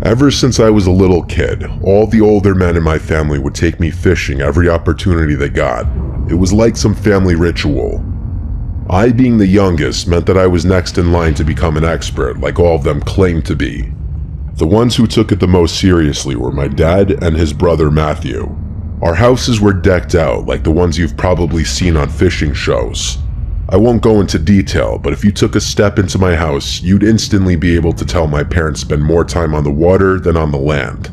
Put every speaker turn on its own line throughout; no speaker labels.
Ever since I was a little kid, all the older men in my family would take me fishing every opportunity they got. It was like some family ritual. I, being the youngest, meant that I was next in line to become an expert, like all of them claimed to be. The ones who took it the most seriously were my dad and his brother Matthew. Our houses were decked out like the ones you've probably seen on fishing shows. I won't go into detail, but if you took a step into my house, you'd instantly be able to tell my parents spend more time on the water than on the land.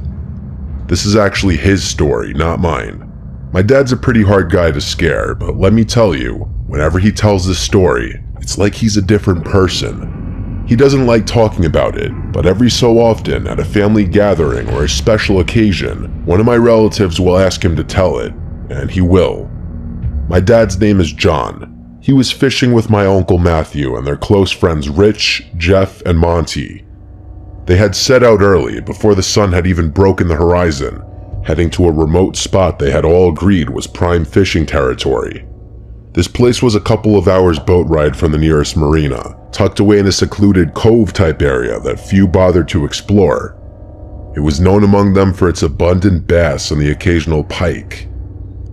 This is actually his story, not mine. My dad's a pretty hard guy to scare, but let me tell you, whenever he tells this story, it's like he's a different person. He doesn't like talking about it, but every so often, at a family gathering or a special occasion, one of my relatives will ask him to tell it, and he will. My dad's name is John. He was fishing with my uncle Matthew and their close friends Rich, Jeff, and Monty. They had set out early, before the sun had even broken the horizon, heading to a remote spot they had all agreed was prime fishing territory. This place was a couple of hours boat ride from the nearest marina, tucked away in a secluded cove-type area that few bothered to explore. It was known among them for its abundant bass and the occasional pike.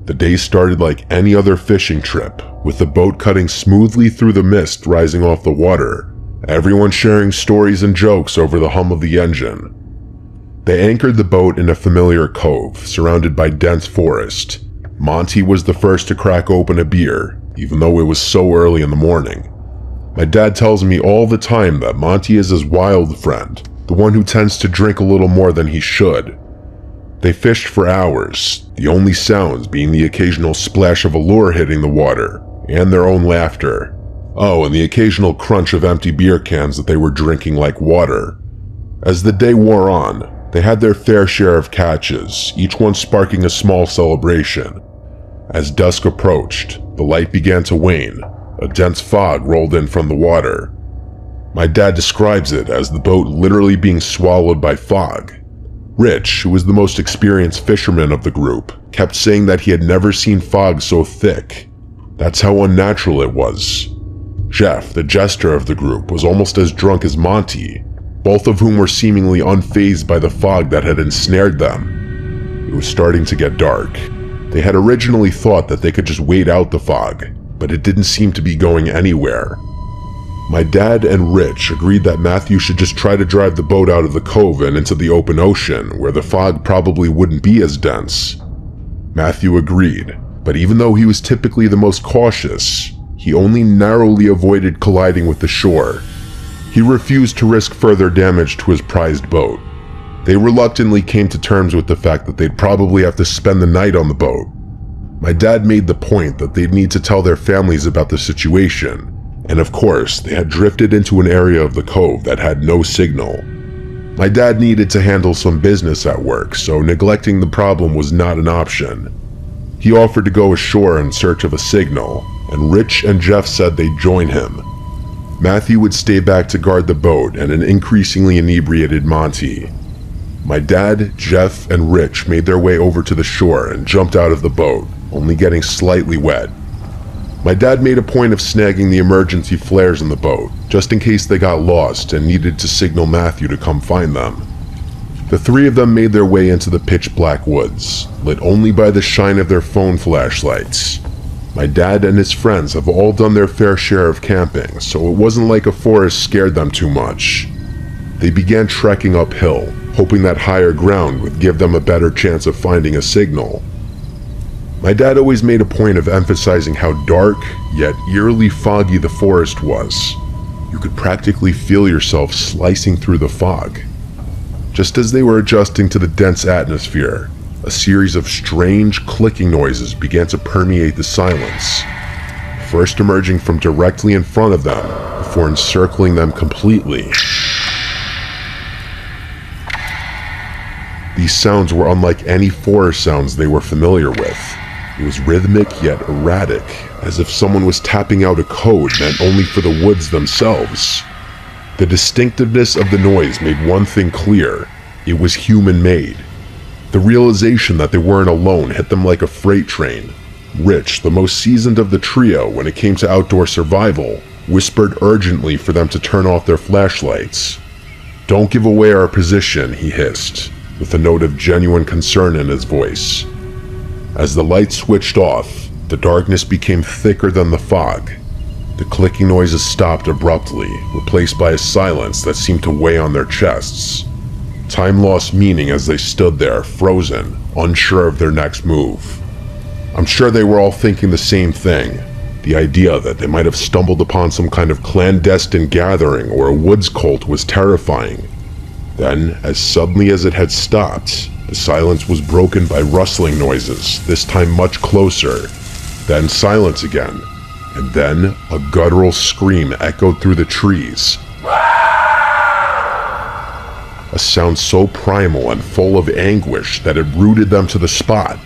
The day started like any other fishing trip, with the boat cutting smoothly through the mist rising off the water, everyone sharing stories and jokes over the hum of the engine. They anchored the boat in a familiar cove, surrounded by dense forest. Monty was the first to crack open a beer, even though it was so early in the morning. My dad tells me all the time that Monty is his wild friend, the one who tends to drink a little more than he should. They fished for hours, the only sounds being the occasional splash of a lure hitting the water, and their own laughter. Oh, and the occasional crunch of empty beer cans that they were drinking like water. As the day wore on, they had their fair share of catches, each one sparking a small celebration. As dusk approached, the light began to wane. A dense fog rolled in from the water. My dad describes it as the boat literally being swallowed by fog. Rich, who was the most experienced fisherman of the group, kept saying that he had never seen fog so thick. That's how unnatural it was. Jeff, the jester of the group, was almost as drunk as Monty, both of whom were seemingly unfazed by the fog that had ensnared them. It was starting to get dark. They had originally thought that they could just wait out the fog, but it didn't seem to be going anywhere. My dad and Rich agreed that Matthew should just try to drive the boat out of the cove and into the open ocean, where the fog probably wouldn't be as dense. Matthew agreed, but even though he was typically the most cautious, he only narrowly avoided colliding with the shore. He refused to risk further damage to his prized boat. They reluctantly came to terms with the fact that they'd probably have to spend the night on the boat. My dad made the point that they'd need to tell their families about the situation, and of course, they had drifted into an area of the cove that had no signal. My dad needed to handle some business at work, so neglecting the problem was not an option. He offered to go ashore in search of a signal, and Rich and Jeff said they'd join him. Matthew would stay back to guard the boat and an increasingly inebriated Monty. My dad, Jeff, and Rich made their way over to the shore and jumped out of the boat, only getting slightly wet. My dad made a point of snagging the emergency flares in the boat, just in case they got lost and needed to signal Matthew to come find them. The three of them made their way into the pitch-black woods, lit only by the shine of their phone flashlights. My dad and his friends have all done their fair share of camping, so it wasn't like a forest scared them too much. They began trekking uphill, hoping that higher ground would give them a better chance of finding a signal. My dad always made a point of emphasizing how dark, yet eerily foggy the forest was. You could practically feel yourself slicing through the fog. Just as they were adjusting to the dense atmosphere, a series of strange clicking noises began to permeate the silence, first emerging from directly in front of them, before encircling them completely. These sounds were unlike any forest sounds they were familiar with. It was rhythmic yet erratic, as if someone was tapping out a code meant only for the woods themselves. The distinctiveness of the noise made one thing clear: it was human-made. The realization that they weren't alone hit them like a freight train. Rich, the most seasoned of the trio when it came to outdoor survival, whispered urgently for them to turn off their flashlights. "Don't give away our position," he hissed, with a note of genuine concern in his voice. As the light switched off, the darkness became thicker than the fog. The clicking noises stopped abruptly, replaced by a silence that seemed to weigh on their chests. Time lost meaning as they stood there, frozen, unsure of their next move. I'm sure they were all thinking the same thing. The idea that they might have stumbled upon some kind of clandestine gathering or a woods cult was terrifying. Then, as suddenly as it had stopped, the silence was broken by rustling noises, this time much closer. Then silence again, and then a guttural scream echoed through the trees. A sound so primal and full of anguish that it rooted them to the spot.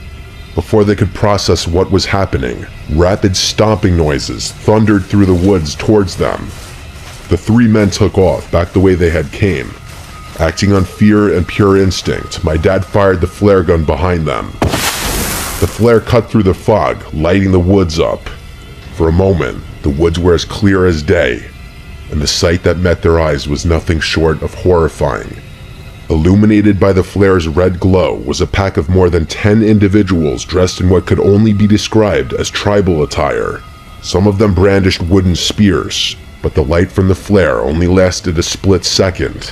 Before they could process what was happening, rapid stomping noises thundered through the woods towards them. The three men took off back the way they had came. Acting on fear and pure instinct, my dad fired the flare gun behind them. The flare cut through the fog, lighting the woods up. For a moment, the woods were as clear as day, and the sight that met their eyes was nothing short of horrifying. Illuminated by the flare's red glow was a pack of more than 10 individuals dressed in what could only be described as tribal attire. Some of them brandished wooden spears, but the light from the flare only lasted a split second.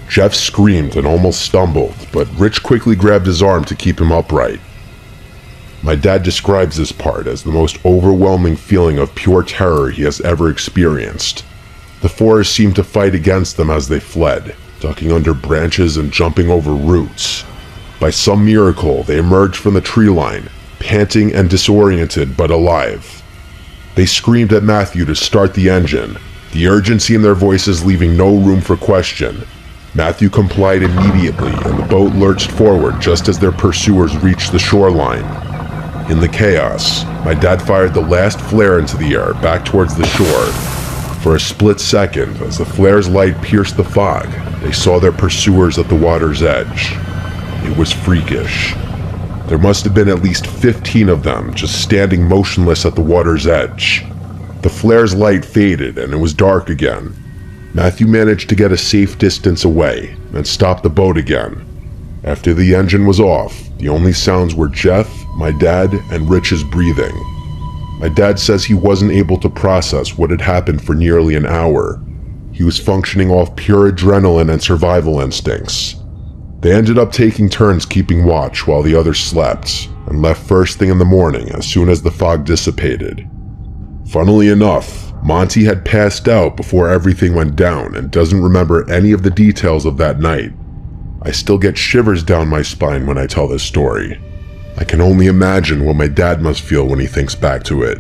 Jeff screamed and almost stumbled, but Rich quickly grabbed his arm to keep him upright. My dad describes this part as the most overwhelming feeling of pure terror he has ever experienced. The forest seemed to fight against them as they fled, ducking under branches and jumping over roots. By some miracle, they emerged from the tree line, panting and disoriented but alive. They screamed at Matthew to start the engine, the urgency in their voices leaving no room for question. Matthew complied immediately, and the boat lurched forward just as their pursuers reached the shoreline. In the chaos, my dad fired the last flare into the air back towards the shore. For a split second, as the flare's light pierced the fog, they saw their pursuers at the water's edge. It was freakish. There must have been at least 15 of them just standing motionless at the water's edge. The flare's light faded and it was dark again. Matthew managed to get a safe distance away and stop the boat again. After the engine was off, the only sounds were Jeff, my dad, and Rich's breathing. My dad says he wasn't able to process what had happened for nearly an hour. He was functioning off pure adrenaline and survival instincts. They ended up taking turns keeping watch while the others slept, and left first thing in the morning as soon as the fog dissipated. Funnily enough, Monty had passed out before everything went down and doesn't remember any of the details of that night. I still get shivers down my spine when I tell this story. I can only imagine what my dad must feel when he thinks back to it.